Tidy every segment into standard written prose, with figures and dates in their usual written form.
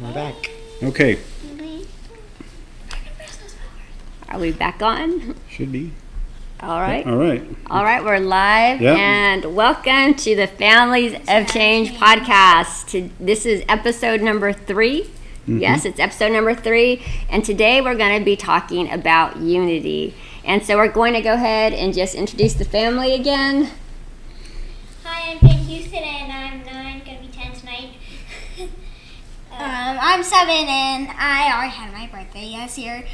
We're back. Okay. Are we back on? Should be. All right. All right. All right, we're live. Yep. And welcome to the Families of Change podcast. This is episode number 3. Mm-hmm. Yes, it's episode number 3. And today we're going to be talking about unity. And so we're going to go ahead and just introduce the family again. Hi, I'm Peyton Houston, and I'm 9, going to be 10 tonight. I'm 7, and I already had my birthday this year.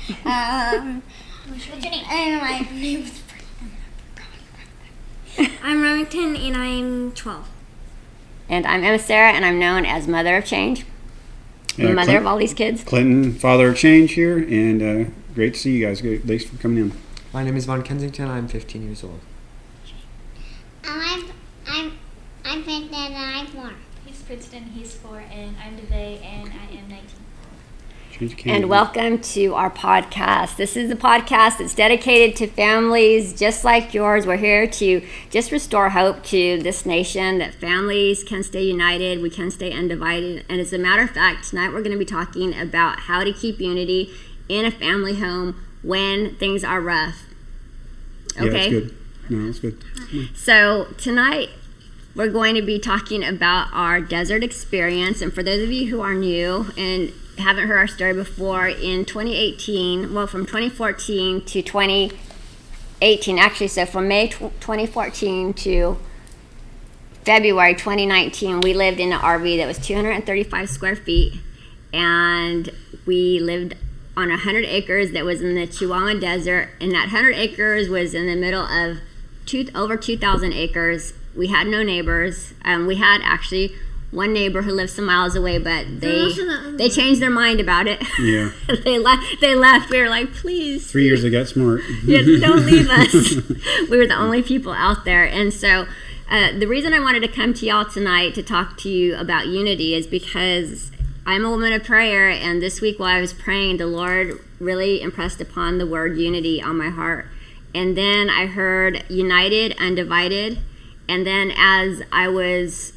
What's your name? And my name is I'm Remington, and I'm 12. And I'm Emma Sarah, and I'm known as Mother of Change. The mother of all these kids. Clinton, Father of Change here, and great to see you guys. Thanks for coming in. My name is Von Kensington. I'm 15 years old. I'm Peyton, and I'm 4. He's Princeton, he's 4, and I'm DeVay, and I am 19. And welcome to our podcast. This is a podcast that's dedicated to families just like yours. We're here to just restore hope to this nation, that families can stay united, we can stay undivided. And as a matter of fact, tonight we're going to be talking about how to keep unity in a family home when things are rough. Okay? Yeah, that's good. No, that's good. So tonight we're going to be talking about our desert experience. And for those of you who are new and haven't heard our story before, in 2018, well, from 2014 to 2018, actually, so from May 2014 to February 2019, we lived in an RV that was 235 square feet, and we lived on 100 acres that was in the Chihuahua Desert, and that 100 acres was in the middle of over 2,000 acres. We had no neighbors. We had actually one neighbor who lived some miles away, but they changed their mind about it. Yeah. They left. We were like, please. 3 years they got smart. Yeah, don't leave us. We were the only people out there. And so the reason I wanted to come to y'all tonight to talk to you about unity is because I'm a woman of prayer, and this week while I was praying, the Lord really impressed upon the word unity on my heart. And then I heard united, undivided. And then as I was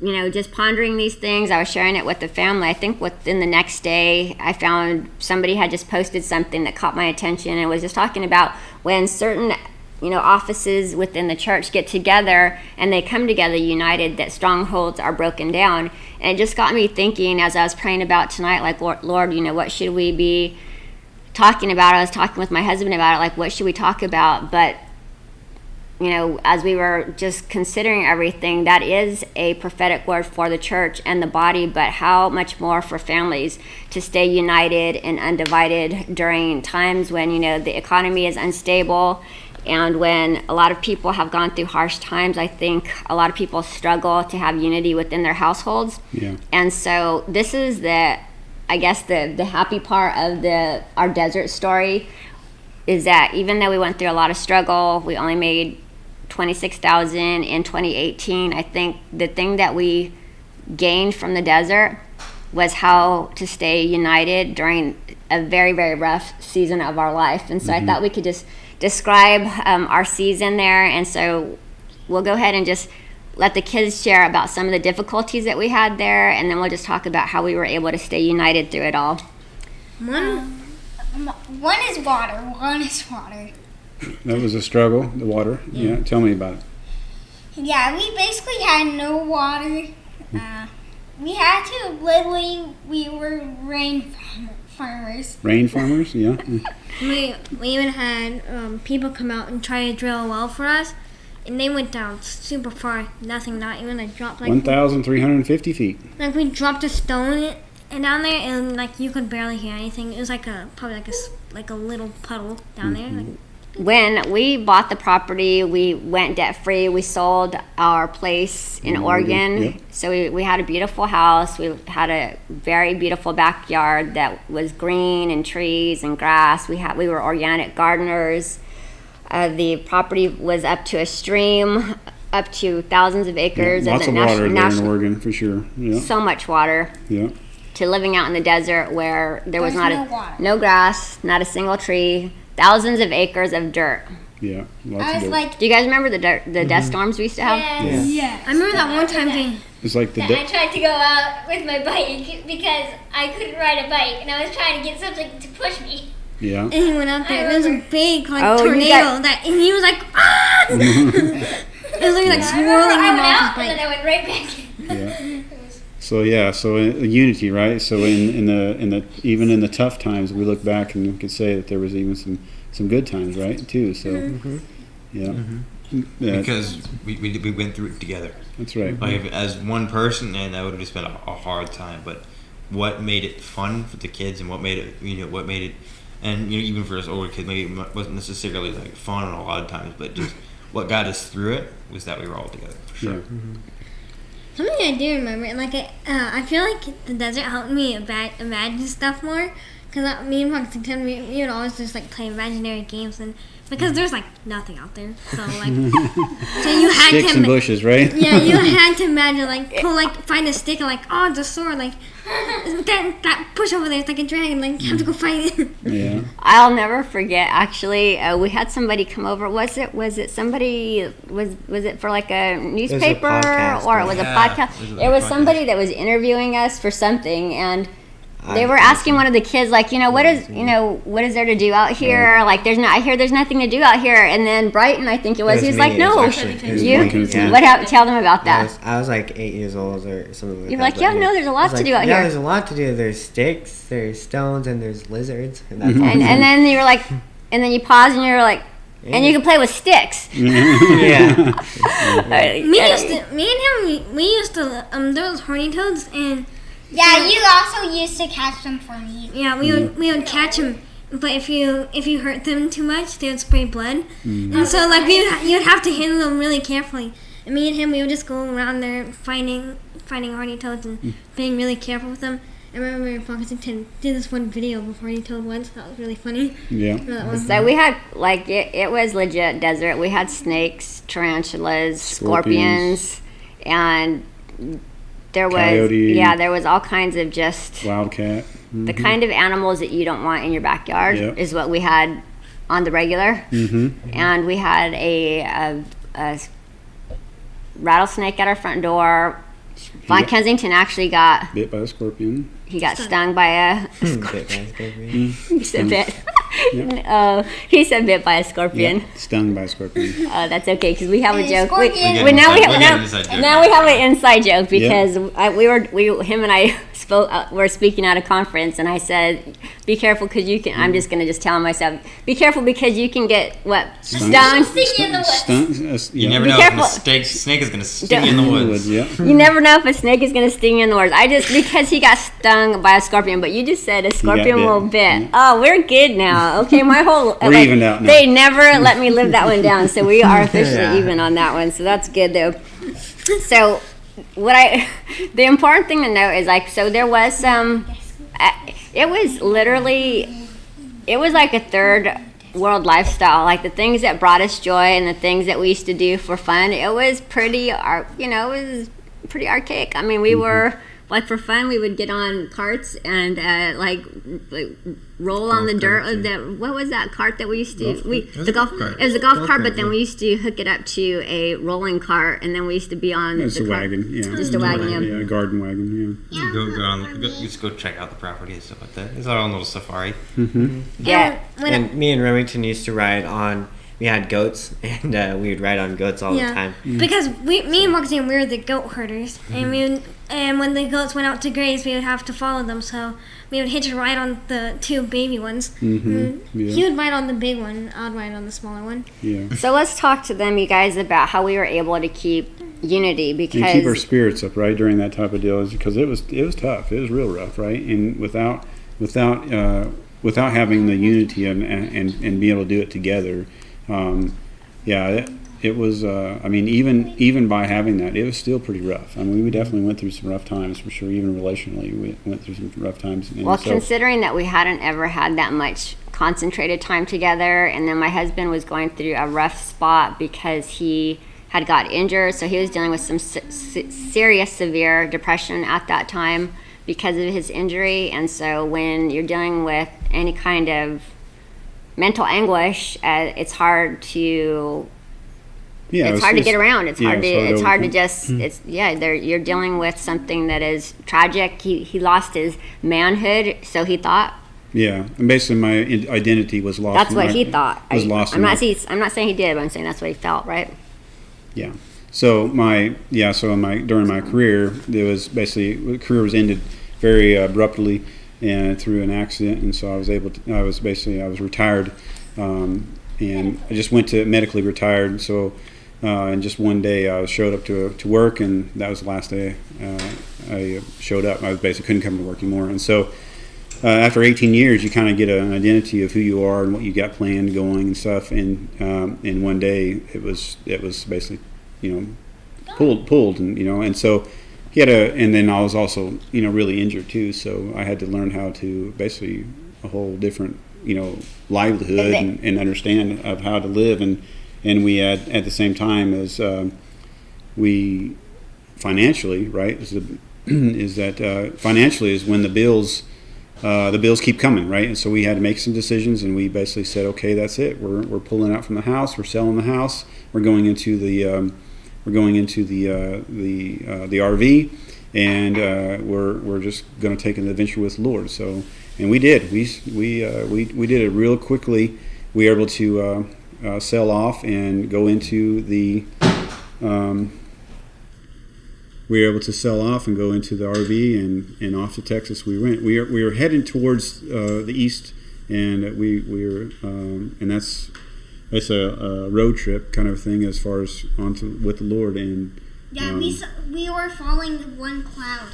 just pondering these things, I was sharing it with the family. I think within the next day, I found somebody had just posted something that caught my attention, and was just talking about when certain, offices within the church get together and they come together united, that strongholds are broken down. And it just got me thinking as I was praying about tonight, like, Lord, what should we be talking about? I was talking with my husband about it, like, what should we talk about? But as we were just considering everything, that is a prophetic word for the church and the body, but how much more for families to stay united and undivided during times when, the economy is unstable, and when a lot of people have gone through harsh times. I think a lot of people struggle to have unity within their households. Yeah. And so this is the happy part of our desert story, is that even though we went through a lot of struggle, we only made $26,000 in 2018. I think the thing that we gained from the desert was how to stay united during a very, very rough season of our life. And so I thought we could just describe our season there. And so we'll go ahead and just let the kids share about some of the difficulties that we had there, and then we'll just talk about how we were able to stay united through it all. One is water. One is water. That was a struggle, the water. Yeah, tell me about it. Yeah, we basically had no water. We had to we were rain farmers. Rain farmers, yeah. We even had people come out and try to drill a well for us, and they went down super far. Nothing, not even a drop. 1,350 feet. Like we dropped a stone and down there, and you could barely hear anything. It was probably a little puddle down there. When we bought the property, we went debt-free. We sold our place in Oregon. Yep. So we had a beautiful house. We had a very beautiful backyard that was green and trees and grass. We were organic gardeners. The property was up to a stream, up to thousands of acres. Yeah, lots of water there in Oregon, for sure. Yeah. So much water. Yeah. To living out in the desert where there was no water. No grass, not a single tree. Thousands of acres of dirt. Yeah, lots I of was dirt. like, Do you guys remember the dust storms we used to have? Yes. yeah. I remember that one time they. It's like the I tried to go out with my bike because I couldn't ride a bike, and I was trying to get something to push me. yeah. And he went out there. There was a big Oh, you tornado got- and he was like, ah! It was literally like I remember swirling I him went off out, his and then bike. I went right back in. Yeah. So unity, right? So in the even in the tough times, we look back and we could say that there was even some good times, right? Too. So yeah. Yeah, Because we went through it together. that's right. Like as one person, and that would have just been a hard time. But what made it fun for the kids, and what made it, and even for us older kids, maybe it wasn't necessarily like fun a lot of times, but just what got us through it was that we were all together. For sure. Yeah. Something I do remember, and I feel like the desert helped me imagine stuff more. Because me and Lexington, we would always just like play imaginary games, and because there's like nothing out there, so like, so you had Sticks to. and bushes, right? Yeah, you had to imagine find a stick and oh, it's a sword, that push over there, it's like a dragon, you have to go fight it. Yeah. I'll never forget. Actually, we had somebody come over. Was it somebody? Was it for like a newspaper podcast, or it was a yeah. podcast? It was somebody that was interviewing us for something, and they were asking one of the kids, what is there to do out here? Like, I hear there's nothing to do out here. And then Brighton, I think it was, he was like, no, Yeah. what happened? Tell them about that. I was like 8 years old or something like You're that. like, but yeah, no, there's a lot to do out yeah, here. there's a lot to do. There's sticks, there's stones, and there's lizards. And that's all. And then you were like, and then you pause and you're like, and you can play with sticks. yeah. Me and him, we used to there was horny toads, and Yeah, you also used to catch them for me. yeah, we would catch them. But if you hurt them too much, they would spray blood, and so you would have to handle them really carefully. And me and him, we would just go around there finding horny toads and being really careful with them. I remember Foxington did this one video before he told once. That was really funny. Yeah. So we had, it was legit desert. We had snakes, tarantulas, scorpions, and there was, Coyote. there was all kinds of just Wildcat. the kind of animals that you don't want in your backyard Yep. is what we had on the regular. And we had a rattlesnake at our front door. Von Kensington actually got Bit by a scorpion. stung by a he said bit. He said bit by a scorpion. Yeah, stung by a scorpion. That's okay because we have a joke. Scorpion. Now we an inside joke. have an inside joke because him and I were speaking at a conference, and I said, "Be careful because you can." I'm just gonna tell myself, "Be careful because you can get what stung." Sticky in the woods. You never Be know careful. if a snake is going to sting you in the woods. Yeah. You never know if a snake is gonna sting you in the woods. Because he got stung by a scorpion, but you just said a scorpion bit. will bit. Yeah. Oh, we're good now. Okay, my whole We're evened out now. They never let me live that one down, so we are officially even on that one. So that's good though. So the important thing to note is there was some. It was like a third world lifestyle. Like the things that brought us joy and the things that we used to do for fun. It was pretty archaic. I mean, we were. Like for fun, we would get on carts and roll on the dirt. What was that cart that we used to? It was a golf cart, but then we used to hook it up to a rolling cart, and then we used to be on. It's a wagon, yeah. Just a wagon, yeah. Yeah, a garden wagon, yeah. You just go check out the property and stuff like that. It's our own little safari. Yeah. And me and Remington used to ride on. We had goats, and we would ride on goats all the time. Because me and Roxanne, we were the goat herders, and when the goats went out to graze, we would have to follow them. So we would hitch a ride on the two baby ones. Yeah. He would ride on the big one. I'd ride on the smaller one. Yeah. So let's talk to them, you guys, about how we were able to keep unity because And keep our spirits up, right, during that type of deal, because it was tough. It was real rough, right? And without having the unity and being able to do it together. It was. I mean, even by having that, it was still pretty rough. I mean, we definitely went through some rough times for sure. Even relationally, we went through some rough times. And considering that we hadn't ever had that much concentrated time together, and then my husband was going through a rough spot because he had got injured, so he was dealing with some serious, severe depression at that time because of his injury. And so when you're dealing with any kind of mental anguish. It's hard to it's hard to get around. It's hard to just you're dealing with something that is tragic. He lost his manhood, so he thought. Yeah, and basically my identity was lost. That's what he thought. Was lost. I'm not saying he did, but I'm saying that's what he felt, right? Yeah. So during my career, there was basically the career was ended very abruptly and through an accident, and so I was retired, and I just went to medically retired. So and just one day I showed up to work, and that was the last day I showed up. I basically couldn't come to work anymore, and so. After 18 years, you kind of get an identity of who you are and what you got planned going and stuff. And one day it was basically, pulled, and so he had and then I was also, really injured too. So I had to learn how to basically a whole different, livelihood and understand of how to live. And we had at the same time as we financially, right, financially is when the bills keep coming, right? And so we had to make some decisions, and we basically said, okay, that's it. We're pulling out from the house. We're selling the house. We're going into the RV, and we're just going to take an adventure with the Lord. So, and we did. We did it real quickly. We were able to sell off and go into the. We were able to sell off and go into the RV and off to Texas we went. We were heading towards the east, and we were and that's a road trip kind of thing as far as with the Lord. And we were following one cloud.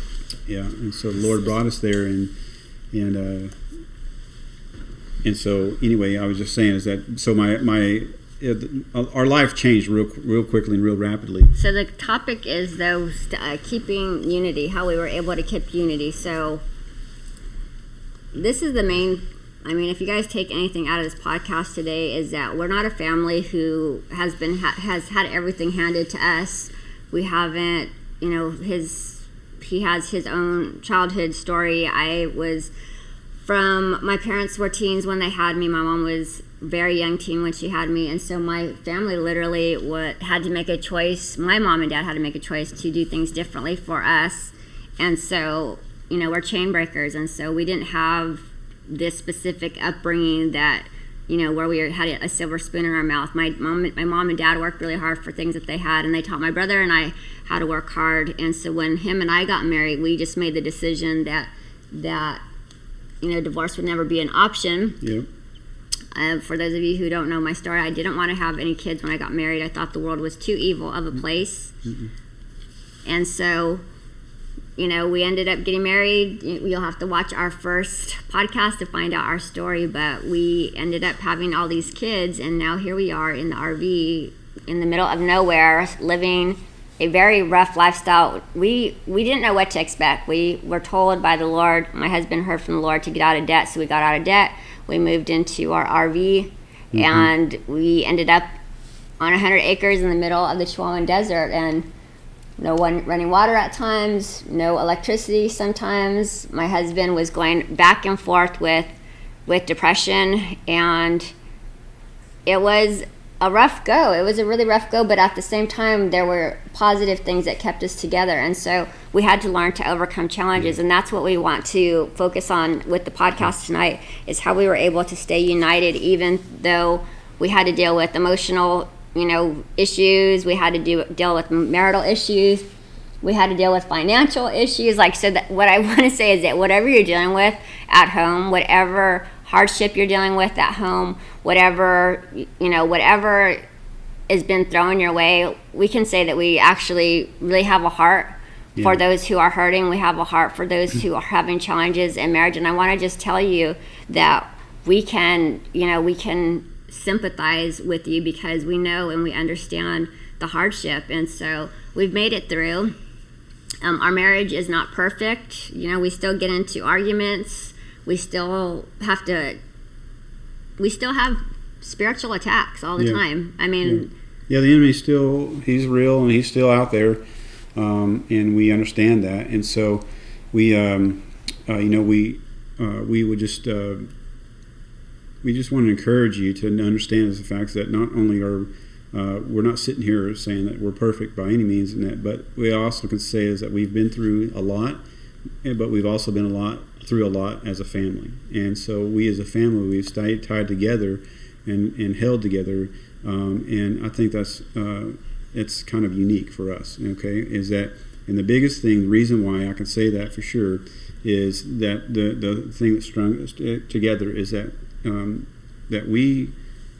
Yeah, and so the Lord brought us there, and so anyway, I was just saying is that so our life changed real quickly and real rapidly. So the topic is though keeping unity, how we were able to keep unity. So this is the main. I mean, if you guys take anything out of this podcast today, is that we're not a family who has had everything handed to us. We haven't, he has his own childhood story. My parents were teens when they had me. My mom was very young teen when she had me, and so my family literally had to make a choice. My mom and dad had to make a choice to do things differently for us, and so we're chain breakers, and so we didn't have this specific upbringing that where we had a silver spoon in our mouth. My mom and dad worked really hard for things that they had, and they taught my brother and I how to work hard. And so when him and I got married, we just made the decision that divorce would never be an option. Yep. For those of you who don't know my story, I didn't want to have any kids when I got married. I thought the world was too evil of a place. Mm-hmm. And so, we ended up getting married. You'll have to watch our first podcast to find out our story, but we ended up having all these kids, and now here we are in the RV in the middle of nowhere, living a very rough lifestyle. We didn't know what to expect. We were told by the Lord, my husband heard from the Lord to get out of debt, so we got out of debt. We moved into our RV, mm-hmm. and we ended up on 100 acres in the middle of the Chihuahuan Desert, and no running water at times, no electricity sometimes. My husband was going back and forth with depression, and it was a rough go. It was a really rough go, but at the same time, there were positive things that kept us together. And so we had to learn to overcome challenges. And that's what we want to focus on with the podcast tonight, is how we were able to stay united, even though we had to deal with emotional, issues. We had to deal with marital issues. We had to deal with financial issues. So that what I want to say is that whatever you're dealing with at home, whatever hardship you're dealing with at home, whatever has been thrown your way, we can say that we actually really have a heart for those who are hurting. We have a heart for those who are having challenges in marriage. And I want to just tell you that we can sympathize with you, because we know and we understand the hardship. And so we've made it through. Our marriage is not perfect. We still get into arguments. We still have spiritual attacks all the time. I mean, the enemy's he's real, and he's still out there, and we understand that. And so we would just we just want to encourage you to understand the fact that not only are we're not sitting here saying that we're perfect by any means, but we also can say is that we've been through a lot, but we've also been through a lot as a family. And so we as a family, we've stayed tied together and held together. And I think that's it's kind of unique for us. Okay, is that, and the biggest thing, the reason why I can say that for sure, is that the thing that strung us together is that that we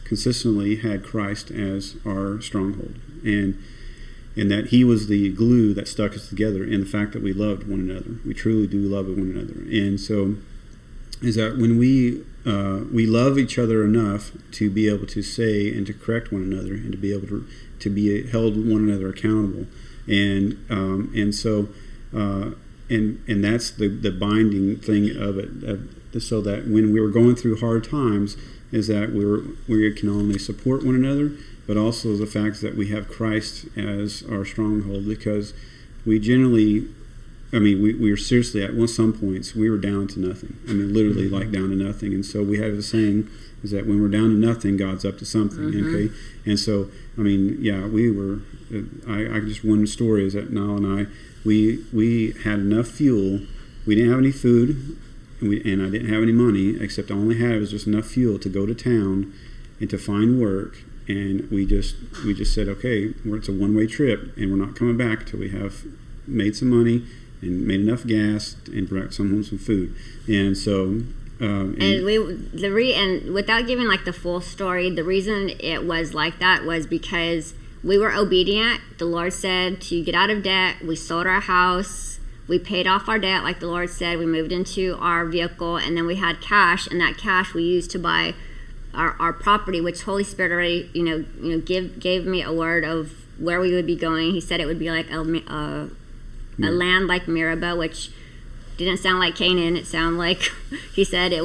consistently had Christ as our stronghold, and that He was the glue that stuck us together, and the fact that we loved one another. We truly do love one another. And so is that when we love each other enough to be able to say and to correct one another, and to be able to be held one another accountable, and so that's the binding thing of it, so that when we were going through hard times, is that we can only support one another, but also the fact that we have Christ as our stronghold, because we generally, we were seriously at some points we were down to nothing. Literally like down to nothing. And so we have a saying is that when we're down to nothing, God's up to something. Okay, and so we were. I just one story is that Niall and I we had enough fuel. We didn't have any food. And I didn't have any money, except all I had was just enough fuel to go to town and to find work. And we just said, okay, it's a one-way trip, and we're not coming back until we have made some money and made enough gas and brought someone some food. And so, and without giving like the full story, the reason it was like that was because we were obedient. The Lord said to get out of debt. We sold our house. We paid off our debt, like the Lord said. We moved into our vehicle, and then we had cash, and that cash we used to buy our property, which Holy Spirit already, gave me a word of where we would be going. He said it would be like a land like Meribah, which didn't sound like Canaan. It sounded like he said it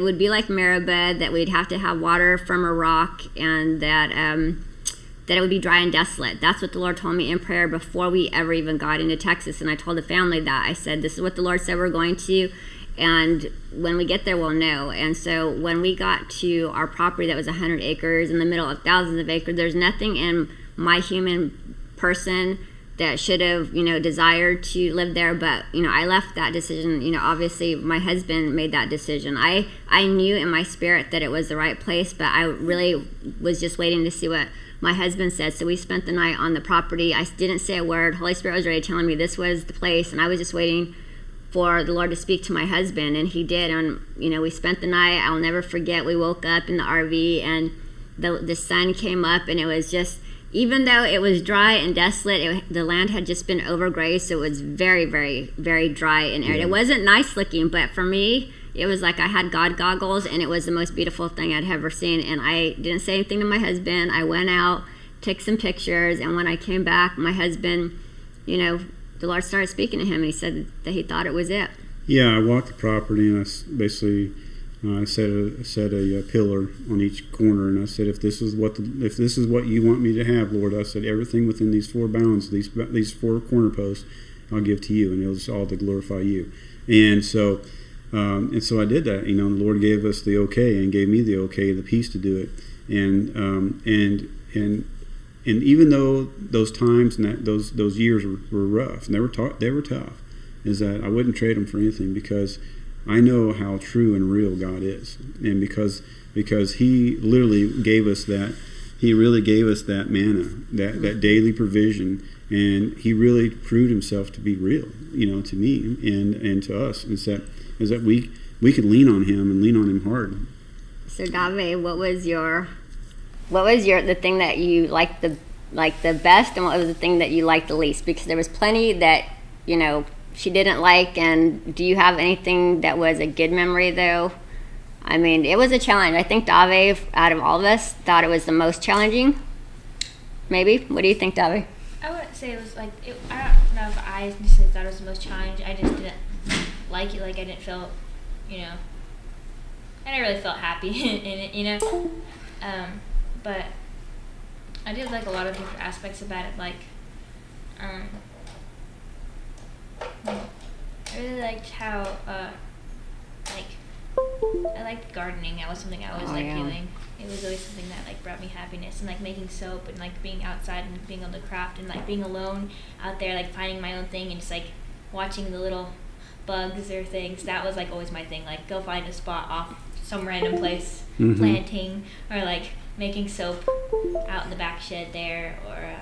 would be like Meribah, that we'd have to have water from a rock, and that it would be dry and desolate. That's what the Lord told me in prayer before we ever even got into Texas. And I told the family that. I said, this is what the Lord said we're going to, and when we get there, we'll know. And so when we got to our property that was 100 acres in the middle of thousands of acres, there's nothing in my human person that should have, desired to live there. But, I left that decision. Obviously my husband made that decision. I knew in my spirit that it was the right place, but I really was just waiting to see what my husband said. So we spent the night on the property. I didn't say a word. Holy Spirit was already telling me this was the place, and I was just waiting for the Lord to speak to my husband, and He did. And we spent the night. I'll never forget, we woke up in the RV, and the sun came up, and it was just, even though it was dry and desolate, the land had just been overgrazed, so it was very, very, very dry and arid. It wasn't nice looking, but for me, it was like I had God goggles, and it was the most beautiful thing I'd ever seen. And I didn't say anything to my husband. I went out, took some pictures, and when I came back, my husband, the Lord started speaking to him, and He said that He thought it was it. Yeah, I walked the property, and I basically set a pillar on each corner, and I said, if this is what you want me to have, Lord, I said, everything within these four bounds, these four corner posts, I'll give to you, and it was all to glorify you. And so I did that. The Lord gave us the okay, and gave me the okay, the peace to do it. And even though those times and those years were rough, and they were tough, is that I wouldn't trade them for anything, because I know how true and real God is, and because He literally gave us that. He really gave us that manna, that daily provision, and He really proved Himself to be real, to me and to us. Is that we could lean on Him and lean on Him hard. So Dave, what was the thing that you liked the best, and what was the thing that you liked the least? Because there was plenty that she didn't like. And do you have anything that was a good memory though? It was a challenge. I think Dave, out of all of us, thought it was the most challenging. Maybe. What do you think, Dave? I wouldn't say it was I don't know if I necessarily thought it was the most challenging. I just didn't like it. I didn't feel, I never really felt happy in it, but I did like a lot of different aspects about it. I really liked how, I liked gardening. That was something I always liked doing. It was always something that like brought me happiness, and like making soap and like being outside and being able to craft and like being alone out there, like finding my own thing and just like watching the little bugs or things. That was like always my thing. Like go find a spot off some random place, planting, or like making soap out in the back shed there, or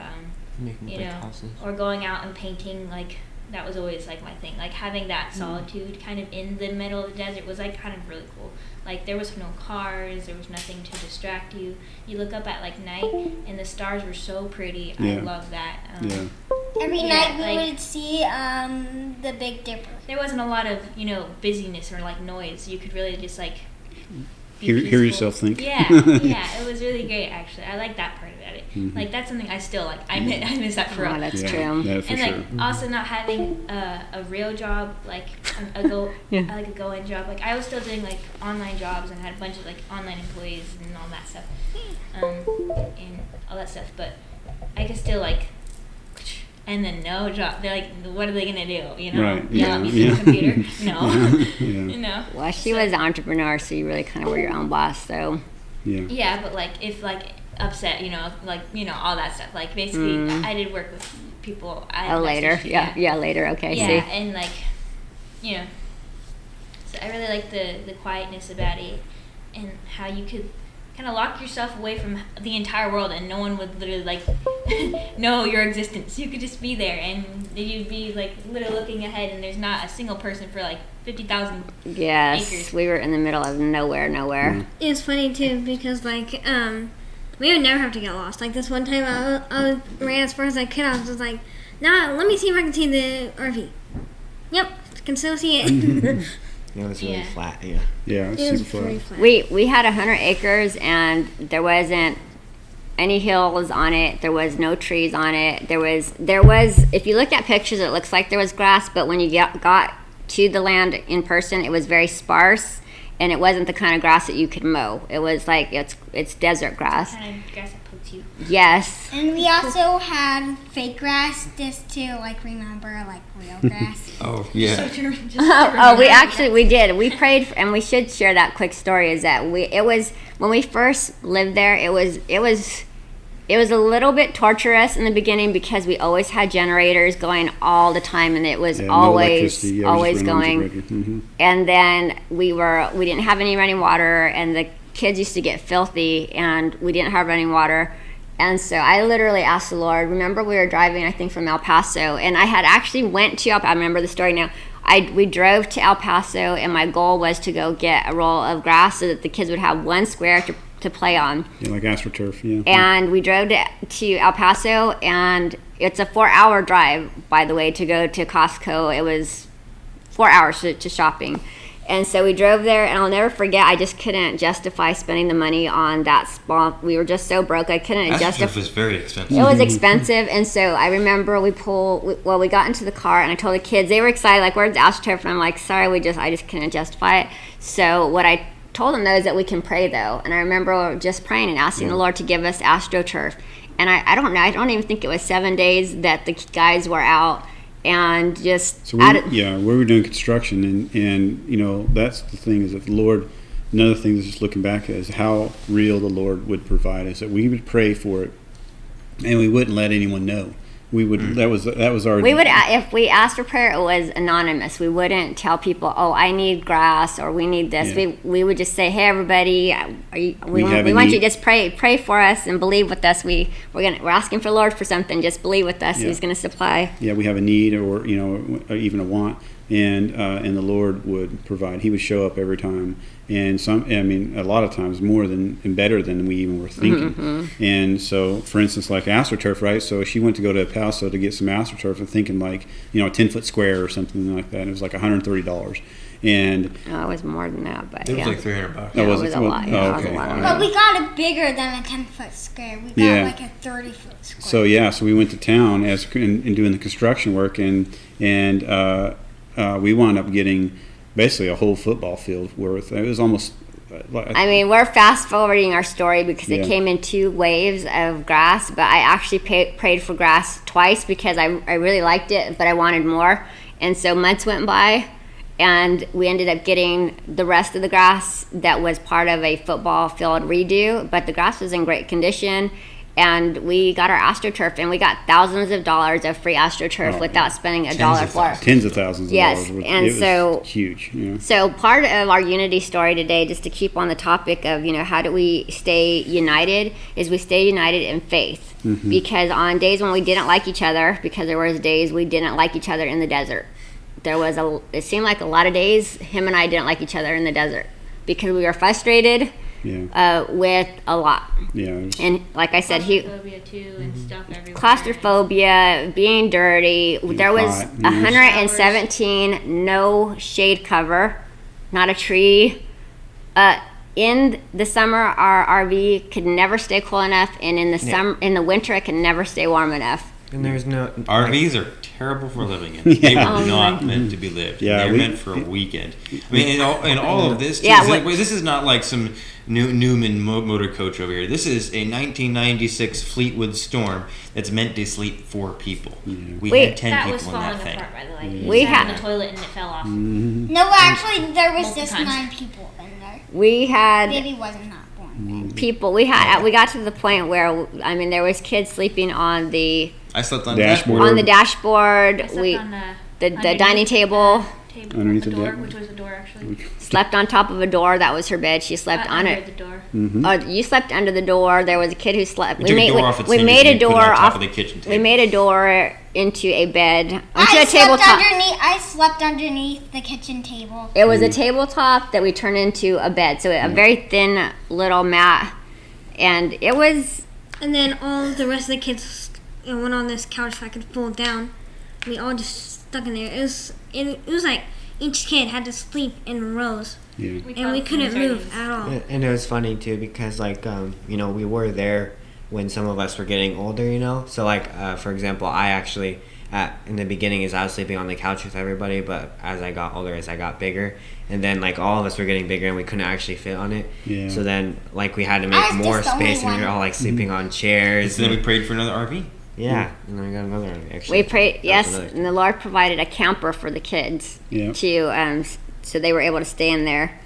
you know, or going out and painting. Like that was always like my thing. Like having that solitude kind of in the middle of the desert was like kind of really cool. Like there was no cars, there was nothing to distract you. You look up at like night and the stars were so pretty. I love that. Every night we would see the Big Dipper. There wasn't a lot of, you know, busyness or like noise. You could really just like hear yourself think. Yeah, it was really great actually. I like that part about it. Like that's something I still like. I miss that for real. Oh, that's true. Yeah, for And sure. like also not having a real job, like a like a go-in job. Like I was still doing like online jobs and had a bunch of like online employees and all that stuff, and all that stuff. But I could still like, and then no job. They're like, what are they gonna do? You know, Right. yell at me through the computer? No, you know. Well, she was an entrepreneur, so you really kind of were your own boss, so. Yeah, but like if like upset, you know, like you know all that stuff. Like basically, I did work with people. Later. Yeah, later. Okay. Yeah, See. and like, you know, so I really like the quietness about it, and how you could kind of lock yourself away from the entire world, and no one would literally like know your existence. You could just be there, and you'd be like literally looking ahead, and there's not a single person for like 50,000 Yes, acres. we were in the middle of nowhere. It's funny too because like we would never have to get lost. Like this one time I ran as far as I could. I was just like, nah, let me see if I can see the RV. Yep, can still see it. It was really flat. Yeah. Yeah, It it's was super very flat. flat. We had 100 acres, and there wasn't any hills on it. There was no trees on it. There was. If you look at pictures, it looks like there was grass, but when you got to the land in person, it was very sparse, and it wasn't the kind of grass that you could mow. It was like it's desert grass. Kind of grass that pokes you. Yes. And we also had fake grass just to like remember like real grass. Oh yeah. We did. We prayed, and we should share that quick story. Is that it was when we first lived there. It was a little bit torturous in the beginning because we always had generators going all the time, and it was always going. And then we didn't have any running water, and the kids used to get filthy, and we didn't have running water. And so I literally asked the Lord. Remember, we were driving, I think, from El Paso, and I had actually went to I remember the story now. We drove to El Paso, and my goal was to go get a roll of grass so that the kids would have one square to play on. Yeah, like astroturf. Yeah. And we drove to El Paso, and it's a 4-hour drive, by the way, to go to Costco. It was 4 hours to shopping. And so we drove there, and I'll never forget, I just couldn't justify spending the money on that spot. We were just so broke, I couldn't justify. Astroturf was very expensive. It was expensive, and so I remember we got into the car, and I told the kids, they were excited, like, where's the astroturf? And I'm like, sorry, I just couldn't justify it. So what I told them, though, is that we can pray, though. And I remember just praying and asking the Lord to give us astroturf. And I don't know, I don't even think it was 7 days that the guys were out. And just we were doing construction, and you know that's the thing is that the Lord. Another thing that's just looking back is how real the Lord would provide is that we would pray for it, and we wouldn't let anyone know. We would. That was our. We would if we asked for prayer, it was anonymous. We wouldn't tell people, "Oh, I need grass," or "We need this." Yeah. We would just say, "Hey, everybody, we want you to just pray for us and believe with us. We're asking for the Lord for something. Just believe with us. Yeah. He's going to supply." Yeah, we have a need, or or even a want, and the Lord would provide. He would show up every time, and a lot of times more and better than we even were thinking. Mm-hmm. And so, for instance, like astroturf, right? So she went to go to El Paso to get some astroturf, and thinking like a 10-foot square or something like that. And it was like $130, and it was more than that, but It was like $300. it was a lot. Oh, It was okay. a lot of All money. But we got it bigger than a 10-foot square. We got like a 30-foot square. So we went to town in doing the construction work, and we wound up getting basically a whole football field worth. It was almost. We're fast forwarding our story because it came in 2 waves of grass, but I actually prayed for grass twice because I really liked it, but I wanted more. And so months went by, and we ended up getting the rest of the grass that was part of a football field redo, but the grass was in great condition. And we got our astroturf, and we got thousands of dollars of free astroturf without spending a dollar for it. Tens of thousands of Yes, dollars. and so huge. Yeah. So part of our unity story today, just to keep on the topic of how do we stay united, is we stay united in faith. Because on days when we didn't like each other, because there was days we didn't like each other in the desert. It seemed like a lot of days him and I didn't like each other in the desert because we were frustrated. With a lot. Yeah. And like I said, claustrophobia too and stuff everywhere. Claustrophobia, being dirty. There was 117 no shade cover, not a tree. In the summer, our RV could never stay cool enough, and in the winter, it could never stay warm enough. And there's no RVs are terrible for living in. They were not meant to be lived. They're meant for a weekend. I mean, in all of this, too, this is not like some Newman motor coach over here. This is a 1996 Fleetwood Storm that's meant to sleep 4 people. We had 10 people in that thing. Apart, by the way. We sat had in the toilet and it fell off. No, actually, there was Multiple just times. 9 people in there. we had Baby wasn't not born. people. We got to the point where there was kids sleeping on the I slept on Dashboard. on the dashboard. I slept on The underneath dining table. Underneath the the door, deck. which was a door actually. Slept on top of a door. That was her bed. She slept on Under it. the door. Oh, you slept under the door. There was a kid who slept. We took a door off its we hinges made and a put it door on top off of the kitchen We table. made a door into a bed, into I a tabletop. slept underneath the kitchen table. It was a tabletop that we turned into a bed. So a very thin little mat, and it was. And then all the rest of the kids went on this couch so I could fold down. We all just stuck in there. It was like each kid had to sleep in rows, Yeah. and we couldn't move at all. And it was funny too because we were there when some of us were getting older, so for example, I actually in the beginning I was sleeping on the couch with everybody, but as I got older, as I got bigger, and then all of us were getting bigger and we couldn't actually fit on it. Yeah. So then we had to I make was more just the only space, and we were one. all sleeping on chairs. So then we prayed for another RV. Yeah, and then I got another one, actually. We prayed, That was yes, another- and the Lord provided a camper for the kids Yeah. to, so they were able to stay in there.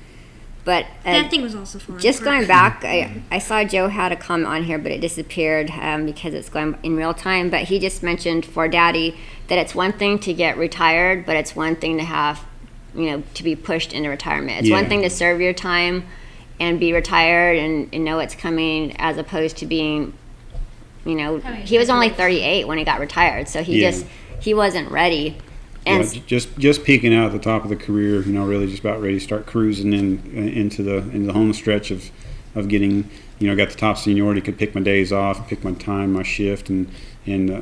But That thing was also fun. just going back, I saw Joe had a comment on here, but it disappeared because it's going in real time. But he just mentioned for Daddy that it's one thing to get retired, but it's one thing to have, to be pushed into retirement. It's one Yeah. thing to serve your time and be retired and know it's coming, as opposed to being, he was only 38 when he got retired, so he wasn't ready. And Just peeking out at the top of the career, really just about ready to start cruising into the home stretch of getting, got the top seniority, could pick my days off, pick my time, my shift, and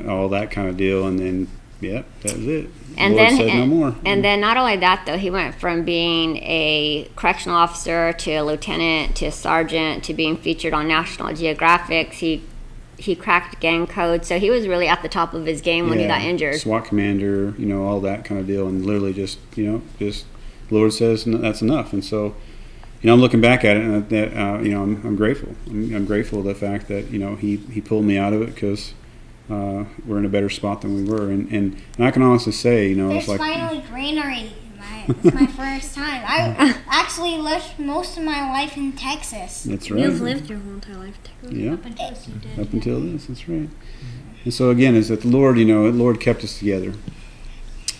all that kind of deal, and then that was it. And Lord then said no more. And then not only that, though, he went from being a correctional officer to a lieutenant to a sergeant to being featured on National Geographic. He cracked gang code, so he was really at the top of his game when he got injured. SWAT commander, all that kind of deal, and literally just Lord says that's enough, and so. I'm looking back at it, and that I'm grateful. I'm grateful for the fact that he pulled me out of it, because we're in a better spot than we were, and I can honestly say There's it's like finally greenery. It's my first time. I actually lived most of my life in Texas. that's right. You've lived your whole entire life, technically. Yeah, Up until this you did. up until this, that's right. And so again, is that the Lord kept us together,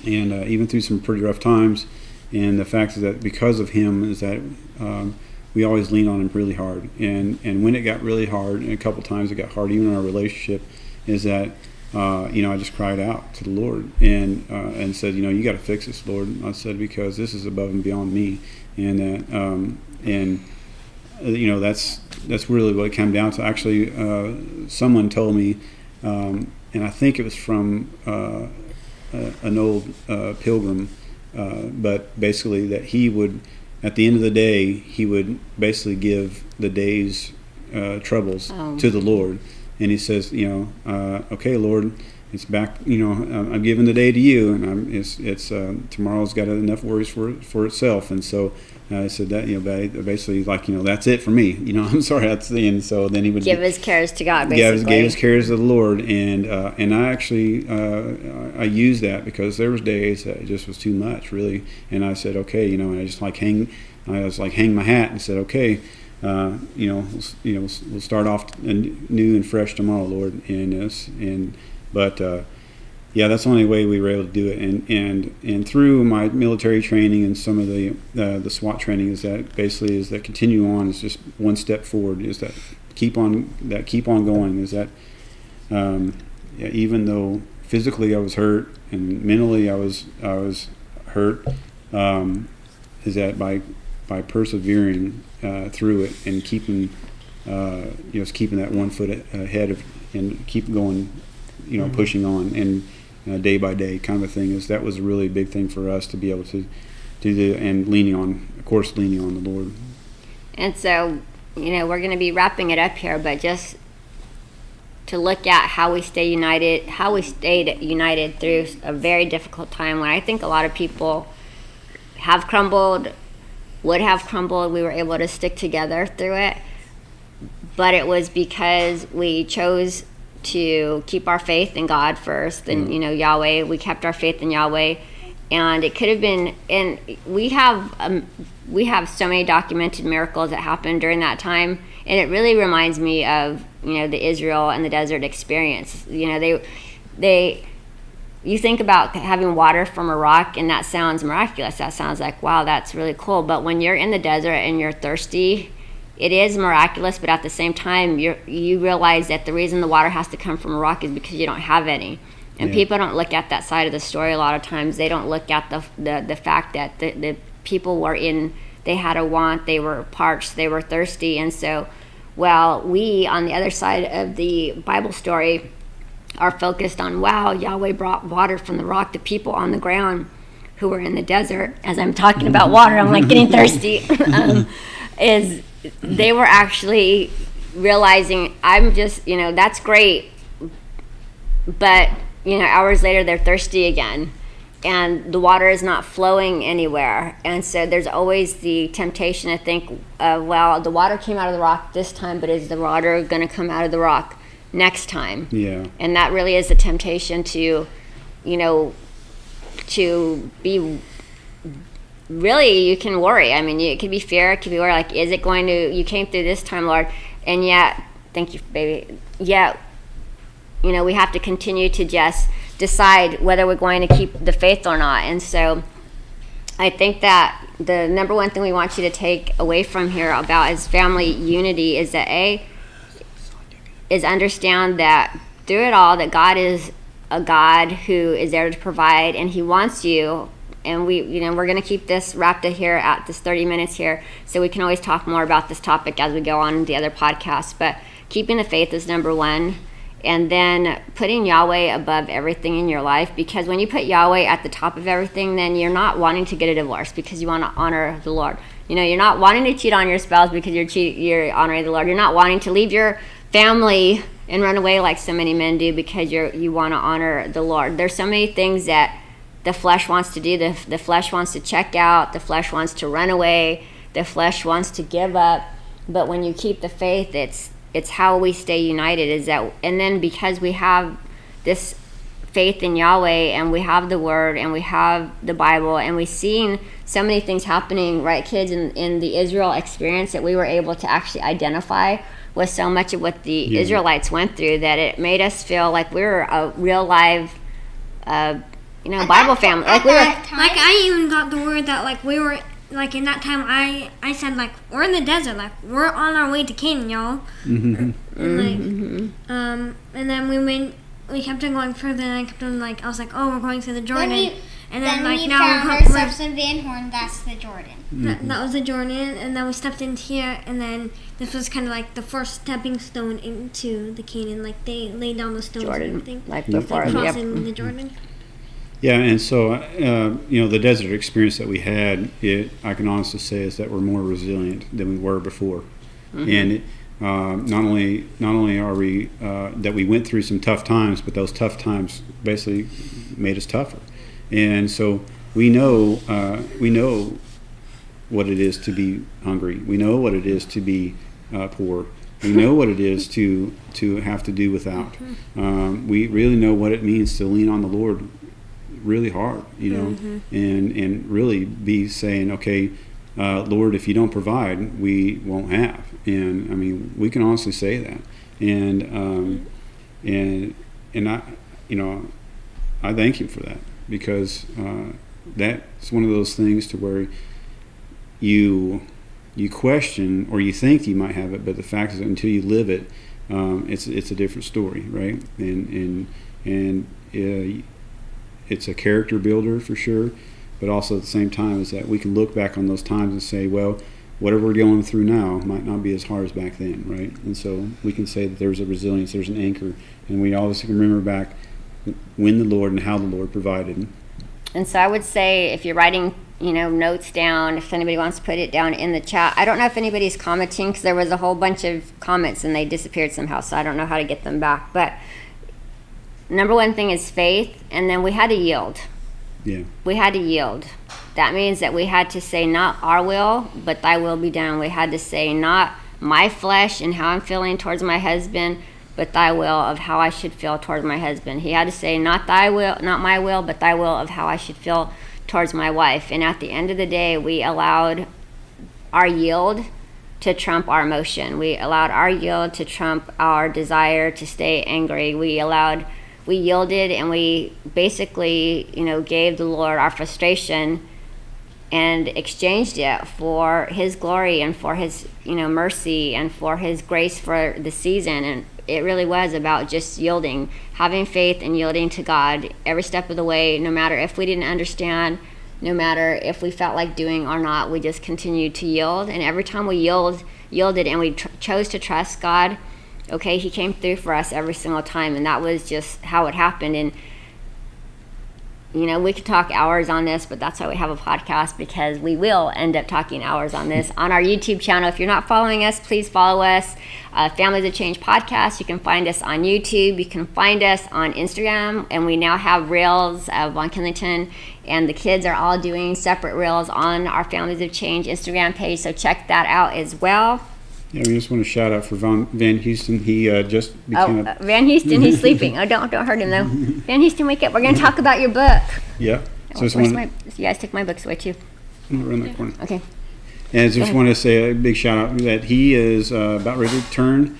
and even through some pretty rough times. And the fact is that because of Him is that we always lean on Him really hard. And when it got really hard, and a couple times it got hard, even in our relationship, is that I just cried out to the Lord and said, you got to fix this, Lord. And I said, because this is above and beyond me, and that that's really what it came down to. Actually, someone told me, and I think it was from an old pilgrim. But basically that he would, at the end of the day, he would basically give the day's troubles to the Lord. And he says, okay, Lord, it's back, I'm giving the day to you, and it's tomorrow's got enough worries for itself. And so I said that, basically like, that's it for me. I'm sorry, that's the end. So then he would Give his cares to God, basically. gave his cares to the Lord, and I actually I used that because there was days that it just was too much, really. And I said, okay, and I just hang my hat and said, okay, we'll start off new and fresh tomorrow, Lord, yeah, that's the only way we were able to do it, and through my military training and some of the SWAT training is that continue on is just one step forward, is that keep on going, is that even though physically I was hurt and mentally I was hurt, is that by persevering through it and keeping keeping that 1 foot ahead of and keep going, pushing on and day by day kind of a thing, that was a really big thing for us to be able to do, and leaning on the Lord. And so, we're going to be wrapping it up here, but just to look at how we stayed united through a very difficult time when I think a lot of people would have crumbled. We were able to stick together through it, but it was because we chose to keep our faith in God first, and Yahweh. We kept our faith in Yahweh, and it could have been. And we have so many documented miracles that happened during that time, and it really reminds me of the Israel and the desert experience. They you think about having water from a rock, and that sounds miraculous. That sounds like, wow, that's really cool. But when you're in the desert and you're thirsty, it is miraculous, but at the same time, you realize that the reason the water has to come from a rock is because you don't have any. And people don't look at that side of the story a lot of times. They don't look at the fact that the people they had a want, they were parched, they were thirsty. And so, while we, on the other side of the Bible story, are focused on, wow, Yahweh brought water from the rock, the people on the ground who were in the desert, as I'm talking about water, I'm like getting thirsty, is they were actually realizing, I'm just, that's great, but, hours later they're thirsty again, and the water is not flowing anywhere. And so there's always the temptation to think, well, the water came out of the rock this time, but is the water going to come out of the rock next time? Yeah. And that really is the temptation to be. Really, you can worry. I mean, it could be fear, it could be worry, like, is it going to, you came through this time, Lord, and yet, thank you, baby, yet, we have to continue to just decide whether we're going to keep the faith or not. And so, I think that the number one thing we want you to take away from here about is family unity is that, is understand that through it all, that God is a God who is there to provide, and He wants you. And we're going to keep this wrapped up here at this 30 minutes here, so we can always talk more about this topic as we go on the other podcasts. But keeping the faith is number one, and then putting Yahweh above everything in your life, because when you put Yahweh at the top of everything, then you're not wanting to get a divorce because you want to honor the Lord. You're not wanting to cheat on your spouse because you're honoring the Lord. You're not wanting to leave your family and run away like so many men do because you want to honor the Lord. There's so many things that the flesh wants to do. The flesh wants to check out. The flesh wants to run away. The flesh wants to give up. But when you keep the faith, it's how we stay united. And then because we have this faith in Yahweh, and we have the Word, and we have the Bible, and we've seen so many things happening, right, kids, in the Israel experience, that we were able to actually identify with so much of what the Israelites went through, that it made us feel like we were a real live Bible family. Like I even got the word that we were in that time. I said we're in the desert, we're on our way to Canaan, y'all. Mm-hmm. And and then we kept on going further, and I kept on I was like, oh, we're going through the Jordan. And then we now found ourselves in Van Horn. That's the Jordan. That was the Jordan, and then we stepped into here, and then this was kind of the first stepping stone into the Canaan. They laid down the stones Jordan, and everything, before crossing the Jordan. Yeah, and so the desert experience that we had, I can honestly say, is that we're more resilient than we were before. Mm-hmm. And not only are we that we went through some tough times, but those tough times basically made us tougher. And so we know what it is to be hungry. We know what it is to be poor. We know what it is to have to do without. We really know what it means to lean on the Lord really hard, and really be saying, okay, Lord, if you don't provide, we won't have. And I mean, we can honestly say that. And I thank Him for that, because that's one of those things to where you question, or you think you might have it, but the fact is that until you live it, it's a different story, right? And it's a character builder for sure, but also at the same time is that we can look back on those times and say, well, whatever we're going through now might not be as hard as back then, right? And so we can say that there's a resilience, there's an anchor, and we always can remember back when the Lord and how the Lord provided. And so I would say, if you're writing, notes down, if anybody wants to put it down in the chat. I don't know if anybody's commenting, because there was a whole bunch of comments and they disappeared somehow, so I don't know how to get them back. But number one thing is faith, and then we had to yield. Yeah. We had to yield. That means that we had to say, not our will, but thy will be done. We had to say, not my flesh and how I'm feeling towards my husband, but thy will of how I should feel towards my husband. He had to say, not thy will, not my will, but thy will of how I should feel towards my wife. And at the end of the day, we allowed our yield to trump our emotion. We allowed our yield to trump our desire to stay angry. We yielded, and we basically, gave the Lord our frustration and exchanged it for His glory and for His, mercy and for His grace for the season. And it really was about just yielding, having faith and yielding to God every step of the way, no matter if we didn't understand, no matter if we felt like doing or not. We just continued to yield. And every time we yielded and we chose to trust God, okay, He came through for us every single time. And that was just how it happened. And we could talk hours on this, but that's why we have a podcast, because we will end up talking hours on this on our YouTube channel. If you're not following us, please follow us. Families of Change podcast. You can find us on YouTube. You can find us on Instagram, and we now have reels of Von Killington, and the kids are all doing separate reels on our Families of Change Instagram page. So check that out as well. Yeah, we just want to shout out for Van Houston. He just became Van Houston, he's sleeping. Oh, don't hurt him though. Van Houston, wake up. We're going to talk about your book. Yeah. So you guys take my books away too. Around that corner. Okay. And I just want to say a big shout out that he is about ready to turn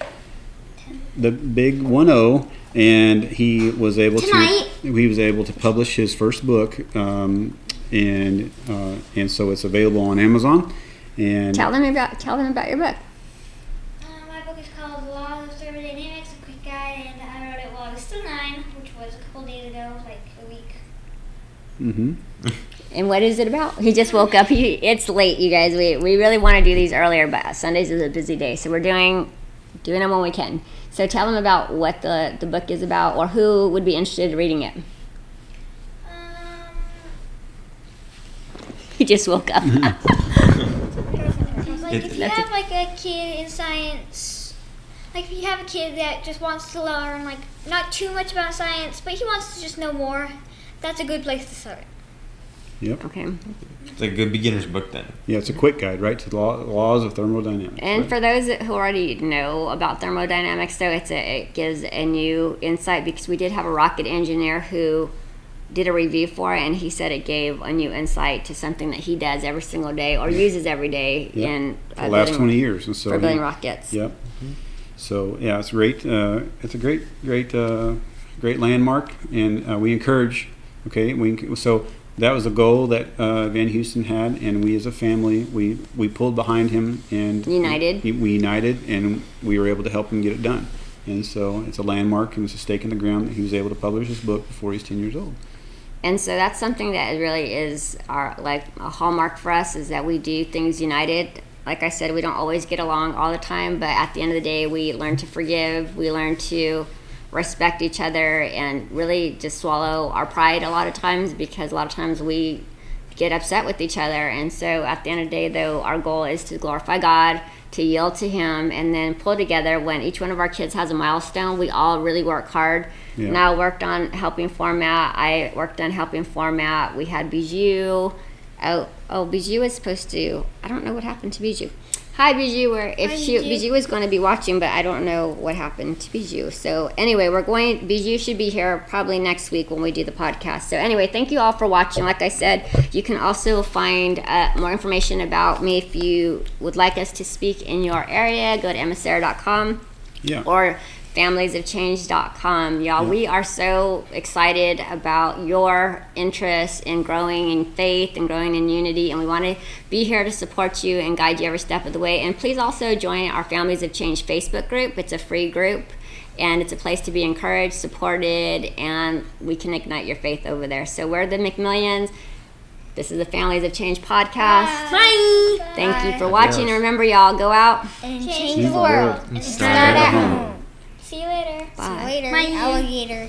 the big 1-0, and he was able to publish his first book, and so it's available on Amazon. And tell them about your book. My book is called Laws of Thermodynamics, a quick guide, and I wrote it while I was still 9, which was a couple days ago, like a week. Mm-hmm. And what is it about? He just woke up. It's late, you guys. We really want to do these earlier, but Sundays is a busy day, so we're doing them when we can. So tell them about what the book is about, or who would be interested in reading it. He just woke up. Like if you have like a kid in science, like if you have a kid that just wants to learn like not too much about science, but he wants to just know more, that's a good place to start. Yep. Okay. It's a good beginner's book then. Yeah, it's a quick guide, right, to the laws of thermodynamics. And right? for those who already know about thermodynamics, though, it gives a new insight, because we did have a rocket engineer who did a review for it, and he said it gave a new insight to something that he does every single day or uses every day in for the last 20 years, and so for building rockets. Yep. So yeah, it's great. It's a great landmark, and we encourage. Okay, so that was a goal that Van Houston had, and we as a family we pulled behind him and we united, and we were able to help him get it done. And so it's a landmark, and it's a stake in the ground that he was able to publish his book before he's 10 years old. And so that's something that really is a hallmark for us, is that we do things united. Like I said, we don't always get along all the time, but at the end of the day, we learn to forgive, we learn to respect each other, and really just swallow our pride a lot of times, because a lot of times we get upset with each other. And so at the end of the day, though, our goal is to glorify God, to yield to Him, and then pull together. When each one of our kids has a milestone, we all really work hard. Yeah. Now worked on helping format. I worked on helping format. We had Bijou out Oh, Bijou is supposed to. I don't know what happened to Bijou. Hi, Bijou. Bijou is going to be watching, but I don't know what happened to Bijou. So anyway, Bijou should be here probably next week when we do the podcast. So anyway, thank you all for watching. Like I said, you can also find more information about me if you would like us to speak in your area. Go to emissary.com. Yeah. Or familiesofchange.com. Y'all, we are so excited about your interest in growing in faith and growing in unity, and we want to be here to support you and guide you every step of the way. And please also join our Families of Change Facebook group. It's a free group, and it's a place to be encouraged, supported, and we can ignite your faith over there. So we're the McMillions. This is the Families of Change podcast. Bye. Thank you for watching. And remember, y'all, go out And change the world. And Start at home. See you later. Bye. See you later, Bye. alligator.